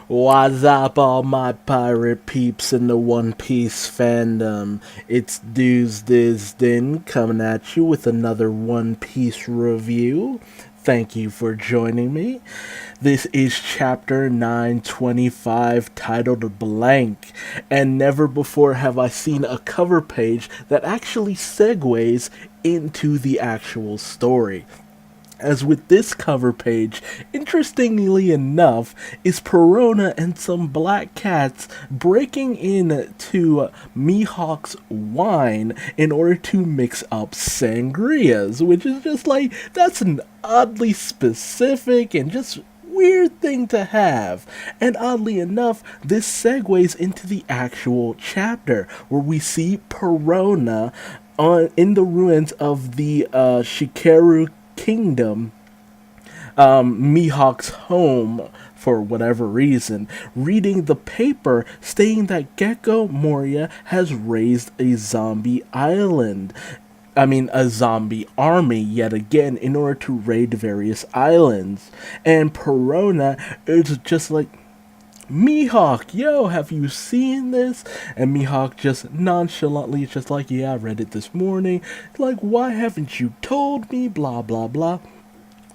What's up, all my pirate peeps in the One Piece fandom? It's Duuz-Diz-Din coming at you with another One Piece review. Thank you for joining me. This is chapter 925 titled Blank, and never before have I seen a cover page that actually segues into the actual story. As with this cover page, interestingly enough, is Perona and some black cats breaking into Mihawk's wine in order to mix up sangrias, which is just like, that's an oddly specific and just weird thing to have. And oddly enough, this segues into the actual chapter where we see Perona in the ruins of the Shikaru Kingdom, Mihawk's home, for whatever reason, reading the paper stating that Gecko Moria has raised a zombie island. A zombie army yet again in order to raid various islands. And Perona is just like, Mihawk, yo, have you seen this? And Mihawk just nonchalantly, just like, yeah, I read it this morning. Like, why haven't you told me? Blah, blah, blah.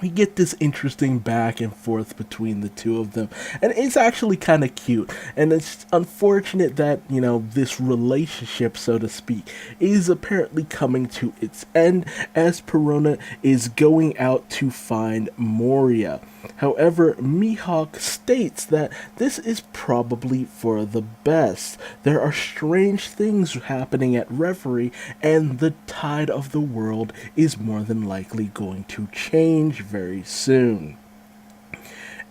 We get this interesting back and forth between the two of them, and it's actually kind of cute. And it's unfortunate that, this relationship, so to speak, is apparently coming to its end as Perona is going out to find Moria. However, Mihawk states that this is probably for the best. There are strange things happening at Reverie, and the tide of the world is more than likely going to change very soon.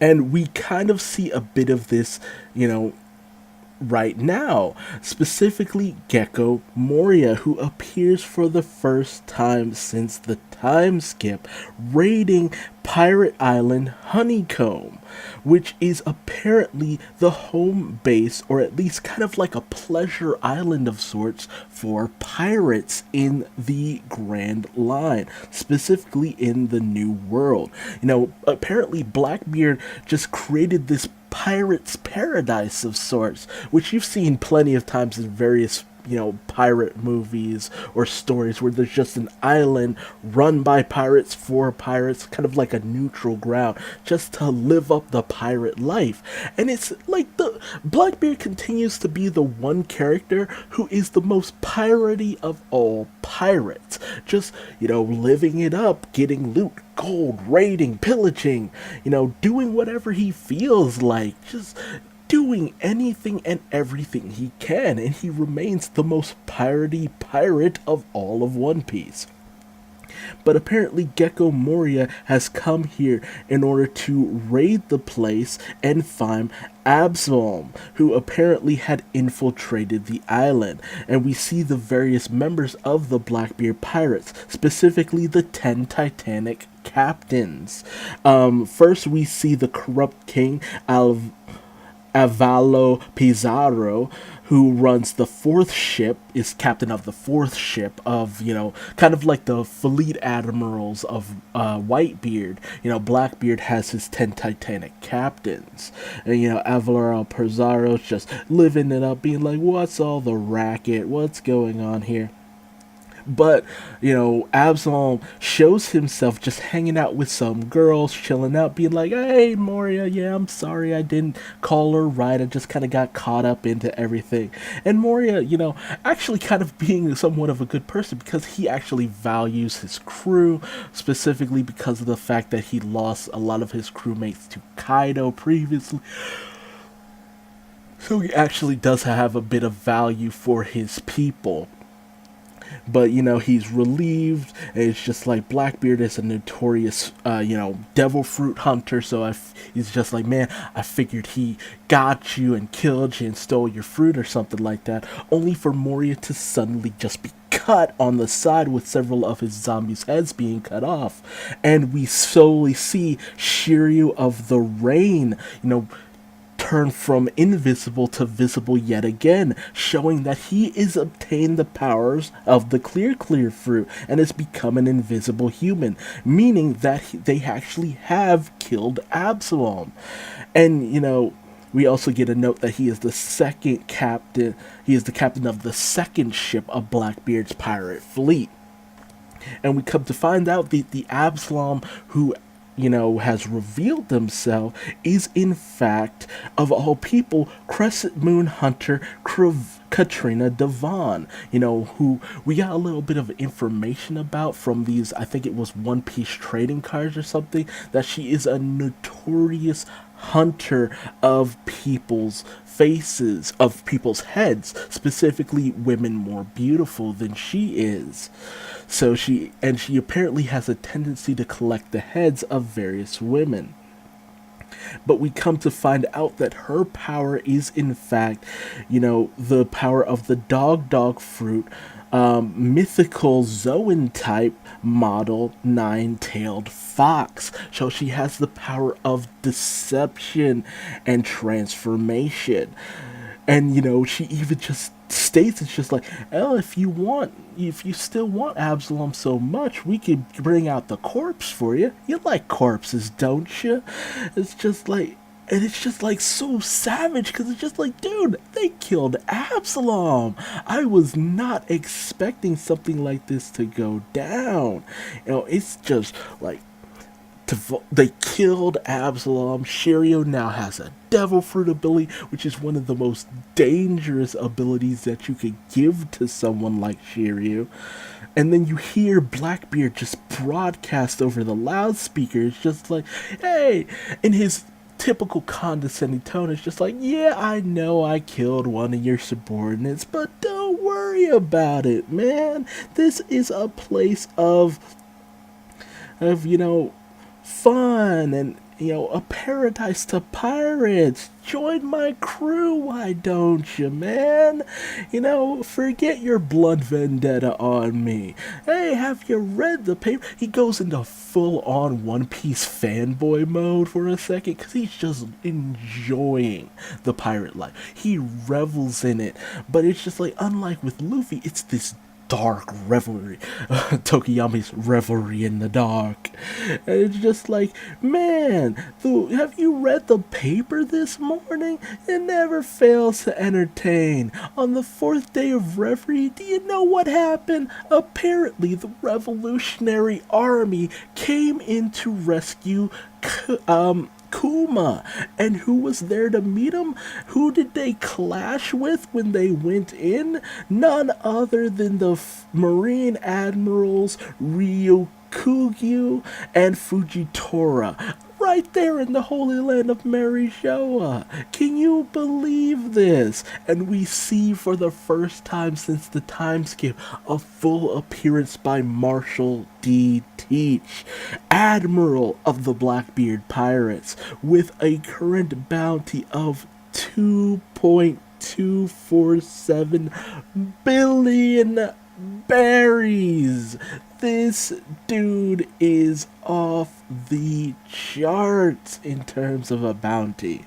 And we kind of see a bit of this, right now, specifically Gecko Moria, who appears for the first time since the time skip, raiding Pirate Island Honeycomb, which is apparently the home base, or at least kind of like a pleasure island of sorts for pirates in the Grand Line, specifically in the New World. Apparently Blackbeard just created this pirate's paradise of sorts, which you've seen plenty of times in various pirate movies or stories where there's just an island run by pirates for pirates, kind of like a neutral ground, just to live up the pirate life. And it's like the Blackbeard continues to be the one character who is the most piratey of all pirates. Just, living it up, getting loot, gold, raiding, pillaging, doing whatever he feels like, just doing anything and everything he can, and he remains the most piratey pirate of all of One Piece. But apparently Gecko Moria has come here in order to raid the place and find Absolom, who apparently had infiltrated the island. And we see the various members of the Blackbeard Pirates, specifically the 10 Titanic captains. First we see the corrupt king Avalo Pizarro, who runs the fourth ship, is captain of the fourth ship of, kind of like the fleet admirals of Whitebeard. Blackbeard has his 10 Titanic captains. And, Avalo Pizarro's just living it up, being like, what's all the racket? What's going on here? But, Absalom shows himself just hanging out with some girls, chilling out, being like, hey, Moria, yeah, I'm sorry I didn't call her right. I just kind of got caught up into everything. And Moria, actually kind of being somewhat of a good person because he actually values his crew, specifically because of the fact that he lost a lot of his crewmates to Kaido previously. So he actually does have a bit of value for his people. But, he's relieved, and it's just like Blackbeard is a notorious, devil fruit hunter, so he's just like, man, I figured he got you and killed you and stole your fruit or something like that, only for Moria to suddenly just be cut on the side with several of his zombies' heads being cut off. And we slowly see Shiryu of the Rain, turn from invisible to visible yet again, showing that he is obtained the powers of the clear fruit and has become an invisible human, meaning that they actually have killed Absalom. And, We also get a note that he is the second captain. He is the captain of the second ship of Blackbeard's pirate fleet. And we come to find out that the Absalom who has revealed himself is in fact, of all people, Crescent Moon Hunter Katrina Devon, who we got a little bit of information about from these, I think it was One Piece trading cards or something, that she is a notorious hunter of people's faces, of people's heads, specifically women more beautiful than she is. So she apparently has a tendency to collect the heads of various women. But we come to find out that her power is in fact, the power of the dog fruit, mythical Zoan type model nine-tailed fox. So she has the power of deception and transformation. And she even just states, it's just like, oh, if you still want Absalom so much, we could bring out the corpse for you. You like corpses, don't you? It's just like, and it's just like so savage, because it's just like, dude, they killed Absalom. I was not expecting something like this to go down. It's just like, they killed Absalom. Shiryu now has a devil fruit ability, which is one of the most dangerous abilities that you could give to someone like Shiryu. And then you hear Blackbeard just broadcast over the loudspeakers, just like, hey, in his typical condescending tone, it's just like, yeah, I know I killed one of your subordinates, but don't worry about it, man. This is a place of fun and a paradise to pirates. Join my crew, why don't you, man? Forget your blood vendetta on me. Hey, have you read the paper? He goes into full-on One Piece fanboy mode for a second, because he's just enjoying the pirate life. He revels in it, but it's just like, unlike with Luffy, it's this dark revelry, Tokiyami's revelry in the dark. And it's just like, man, have you read the paper this morning? It never fails to entertain. On the fourth day of reverie, do you know what happened? Apparently, the Revolutionary Army came in to rescue Kuma. And who was there to meet him? Who did they clash with when they went in? None other than the Marine Admirals Ryukugyu and Fujitora. Right there in the Holy Land of Marishoa. Can you believe this? And we see for the first time since the time skip a full appearance by Marshall D. Teach, Admiral of the Blackbeard Pirates, with a current bounty of 2.247 billion berries. This dude is off the charts in terms of a bounty.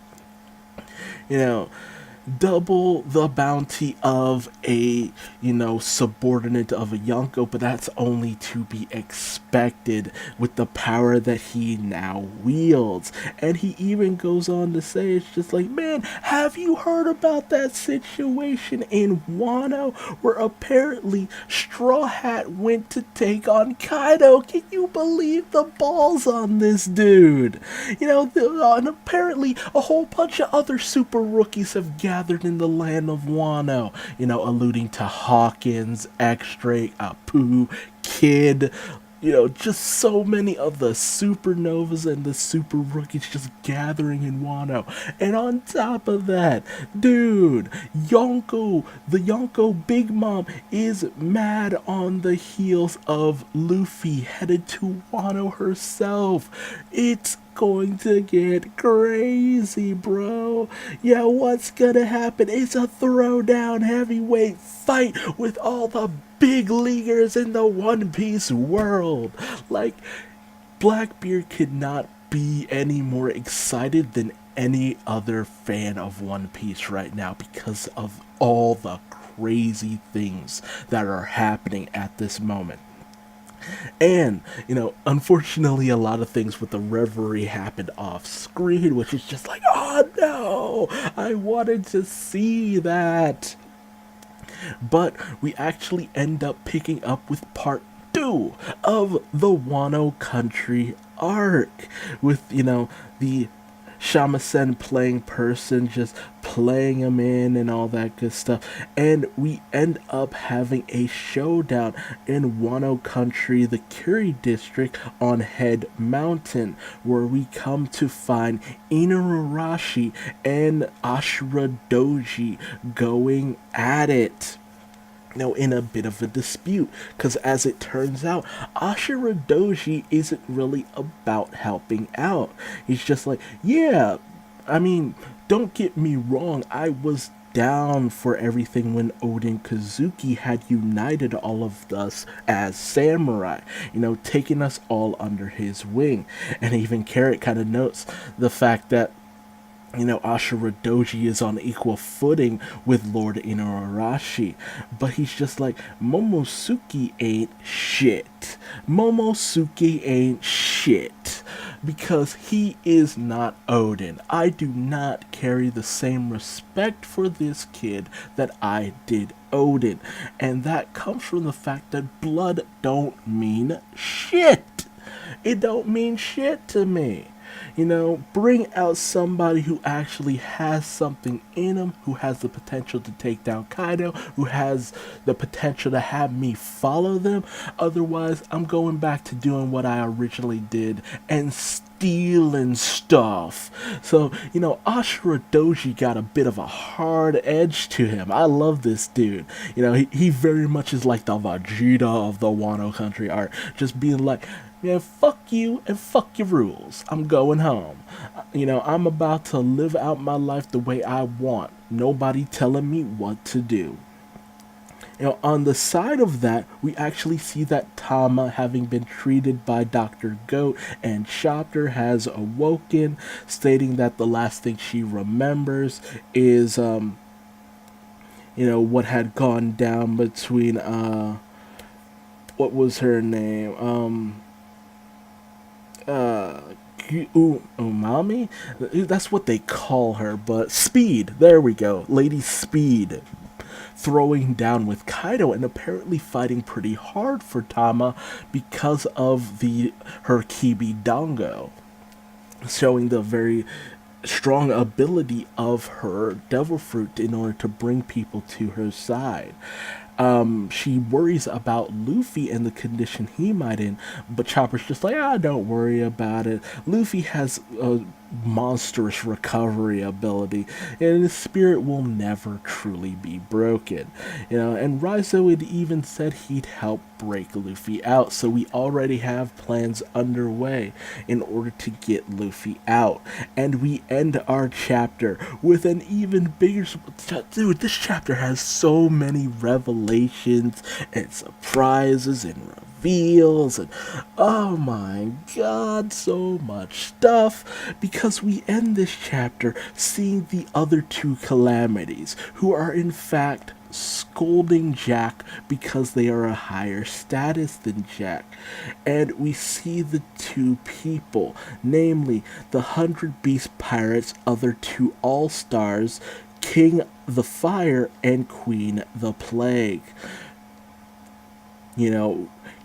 Double the bounty of a, subordinate of a Yonko, but that's only to be expected with the power that he now wields. And he even goes on to say, it's just like, man, have you heard about that situation in Wano where apparently Straw Hat went to take on Kaido? Can you believe the balls on this dude? And apparently a whole bunch of other super rookies have gathered in the land of Wano, alluding to Hawkins, X-Drake, Apu, Kid, just so many of the supernovas and the super rookies just gathering in Wano. And on top of that, dude, the Yonko Big Mom is mad on the heels of Luffy headed to Wano herself. It's going to get crazy, bro. Yeah, what's gonna happen? It's a throwdown heavyweight fight with all the big leaguers in the One Piece world. Like, Blackbeard could not be any more excited than any other fan of One Piece right now because of all the crazy things that are happening at this moment. And, unfortunately, a lot of things with the reverie happened off screen, which is just like, oh no, I wanted to see that. But we actually end up picking up with part two of the Wano Country arc, with, the shamisen playing person, just playing him in and all that good stuff. And we end up having a showdown in Wano Country, the Kiri district on Head Mountain, where we come to find Naru Rashi and Ashura Doji going at it. In a bit of a dispute, because as it turns out, Ashura Doji isn't really about helping out. He's just like, yeah, I mean, don't get me wrong, I was down for everything when Oden Kazuki had united all of us as samurai, taking us all under his wing. And even Carrot kind of notes the fact that Ashura Doji is on equal footing with Lord Inuarashi. But he's just like, Momosuke ain't shit. Momosuke ain't shit. Because he is not Oden. I do not carry the same respect for this kid that I did Oden. And that comes from the fact that blood don't mean shit. It don't mean shit to me. Bring out somebody who actually has something in him, who has the potential to take down Kaido, who has the potential to have me follow them. Otherwise, I'm going back to doing what I originally did and stealing stuff. So, Ashura Doji got a bit of a hard edge to him. I love this dude. He very much is like the Vegeta of the Wano Country art, just being like, yeah, fuck you and fuck your rules. I'm going home. I'm about to live out my life the way I want. Nobody telling me what to do. On the side of that, we actually see that Tama, having been treated by Dr. Goat and Chopper, has awoken, stating that the last thing she remembers is, what had gone down between, what was her name? Umami? That's what they call her, but Speed, there we go, Lady Speed, throwing down with Kaido and apparently fighting pretty hard for Tama because of her Kibi Dango, showing the very strong ability of her devil fruit in order to bring people to her side. She worries about Luffy and the condition he might in, but Chopper's just like, don't worry about it. Luffy has a monstrous recovery ability, and his spirit will never truly be broken. And Raizo had even said he'd help break Luffy out, so we already have plans underway in order to get Luffy out. And we end our chapter with an even bigger... Dude, this chapter has so many revelations and surprises and reveals, and oh my god, so much stuff, because we end this chapter seeing the other two calamities, who are in fact scolding Jack because they are a higher status than Jack. And we see the two people, namely the 100 Beast Pirates' other two all-stars, King the Fire and Queen the Plague.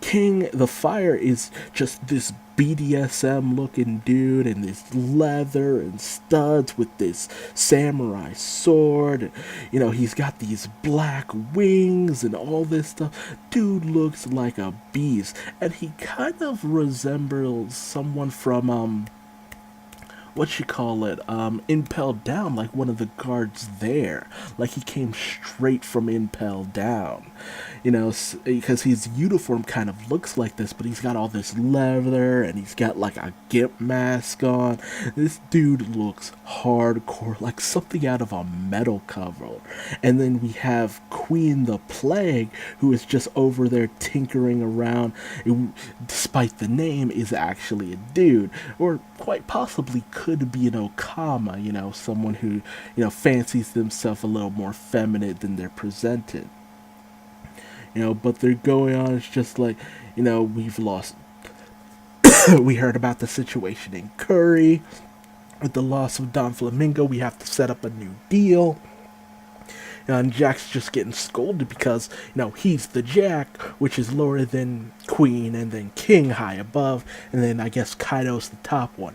King the Fire is just this BDSM looking dude in this leather and studs with this samurai sword. He's got these black wings and all this stuff. Dude looks like a beast, and he kind of resembles someone from Impelled Down, like one of the guards there. Like he came straight from Impelled Down. Because his uniform kind of looks like this, but he's got all this leather, and he's got like a gimp mask on. This dude looks hardcore, like something out of a metal cover. And then we have Queen the Plague, who is just over there tinkering around, who, despite the name, is actually a dude, or quite possibly could be an Okama, someone who, fancies themselves a little more feminine than they're presented. But they're going on. It's just like, we've lost. We heard about the situation in Curry with the loss of Don Flamingo. We have to set up a new deal. And Jack's just getting scolded because, he's the Jack, which is lower than Queen, and then King high above, and then I guess Kaido's the top one.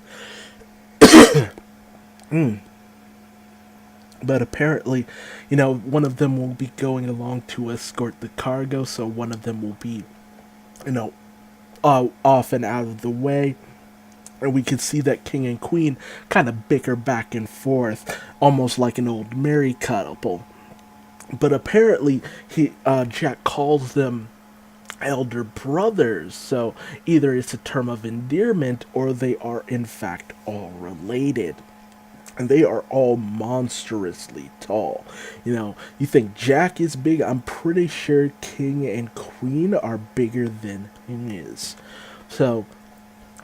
But apparently, one of them will be going along to escort the cargo, so one of them will be, off and out of the way. And we can see that King and Queen kind of bicker back and forth, almost like an old married couple. But apparently, Jack calls them elder brothers, so either it's a term of endearment or they are in fact all related. And they are all monstrously tall. You think Jack is big? I'm pretty sure King and Queen are bigger than he is. So,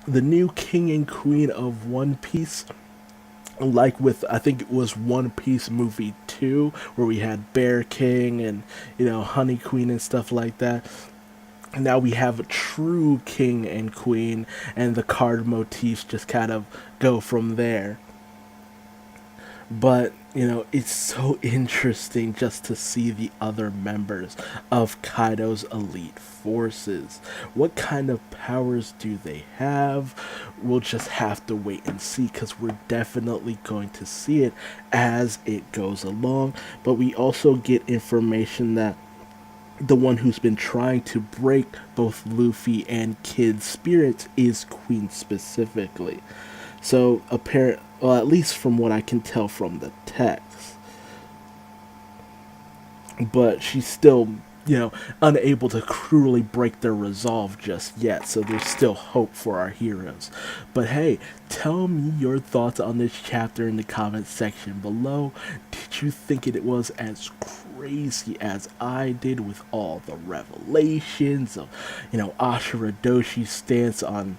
the new King and Queen of One Piece, like with, I think it was One Piece movie 2, where we had Bear King and, Honey Queen and stuff like that. And now we have a true King and Queen, and the card motifs just kind of go from there. But, it's so interesting just to see the other members of Kaido's elite forces. What kind of powers do they have? We'll just have to wait and see, because we're definitely going to see it as it goes along. But we also get information that the one who's been trying to break both Luffy and Kid's spirits is Queen specifically. So, at least from what I can tell from the text. But she's still, unable to truly break their resolve just yet. So there's still hope for our heroes. But hey, tell me your thoughts on this chapter in the comments section below. Did you think it was as crazy as I did with all the revelations of, Ashura Doshi's stance on,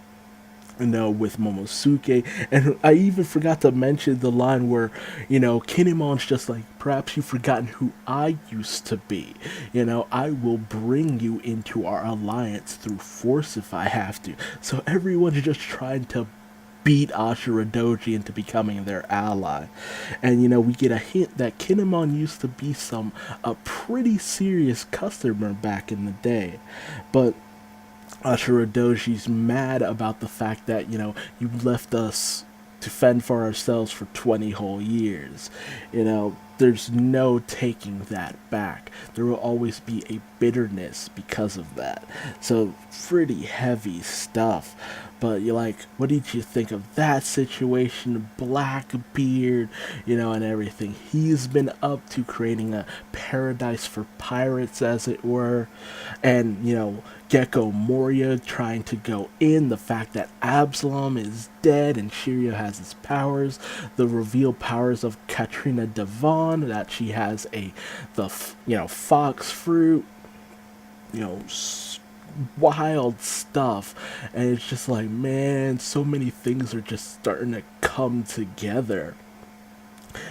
with Momosuke? And I even forgot to mention the line where, Kinemon's just like, perhaps you've forgotten who I used to be. I will bring you into our alliance through force if I have to. So everyone's just trying to beat Ashura Doji into becoming their ally. And, we get a hint that Kinemon used to be a pretty serious customer back in the day. But Ashura Doji's mad about the fact that, you left us to fend for ourselves for 20 whole years. There's no taking that back. There will always be a bitterness because of that. So, pretty heavy stuff. But you're like, what did you think of that situation? Blackbeard, and everything he's been up to, creating a paradise for pirates, as it were. And, Gecko Moria trying to go in, the fact that Absalom is dead and Shiryu has his powers, the revealed powers of Katrina Devon, that she has the fox fruit, wild stuff. And it's just like, man, so many things are just starting to come together.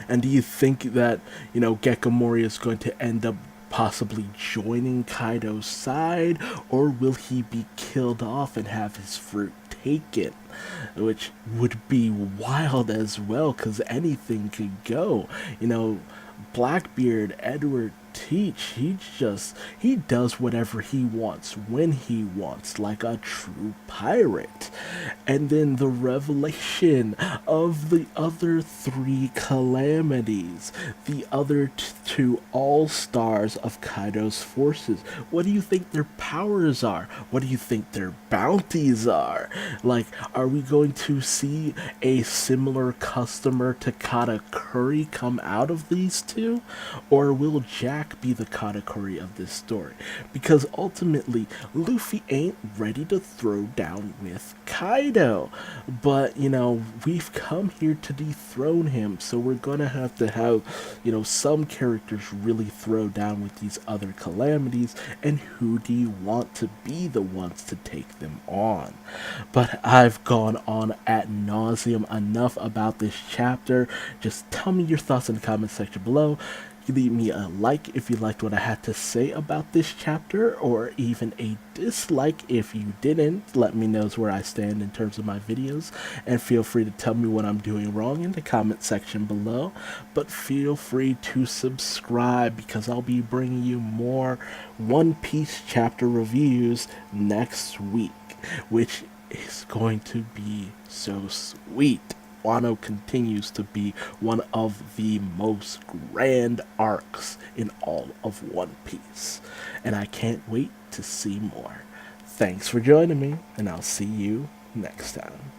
And do you think that, Gecko Moria is going to end up possibly joining Kaido's side, or will he be killed off and have his fruit taken? Which would be wild as well, because anything could go. Blackbeard, Edward Teach, he does whatever he wants when he wants, like a true pirate. And then the revelation of the other 3 calamities, the other two all-stars of Kaido's forces. What do you think their powers are? What do you think their bounties are? Like, are we going to see a similar customer to Katakuri come out of these two? Or will Jack be the Katakuri of this story? Because ultimately, Luffy ain't ready to throw down with Kaido. But, we've come here to dethrone him, so we're gonna have to have, some characters really throw down with these other calamities, and who do you want to be the ones to take them on? But I've gone on ad nauseum enough about this chapter. Just tell me your thoughts in the comment section below. below. Leave me a like if you liked what I had to say about this chapter, or even a dislike if you didn't. Let me know where I stand in terms of my videos, and feel free to tell me what I'm doing wrong in the comment section below. But feel free to subscribe, because I'll be bringing you more One Piece chapter reviews next week, which is going to be so sweet. Wano continues to be one of the most grand arcs in all of One Piece, and I can't wait to see more. Thanks for joining me, and I'll see you next time.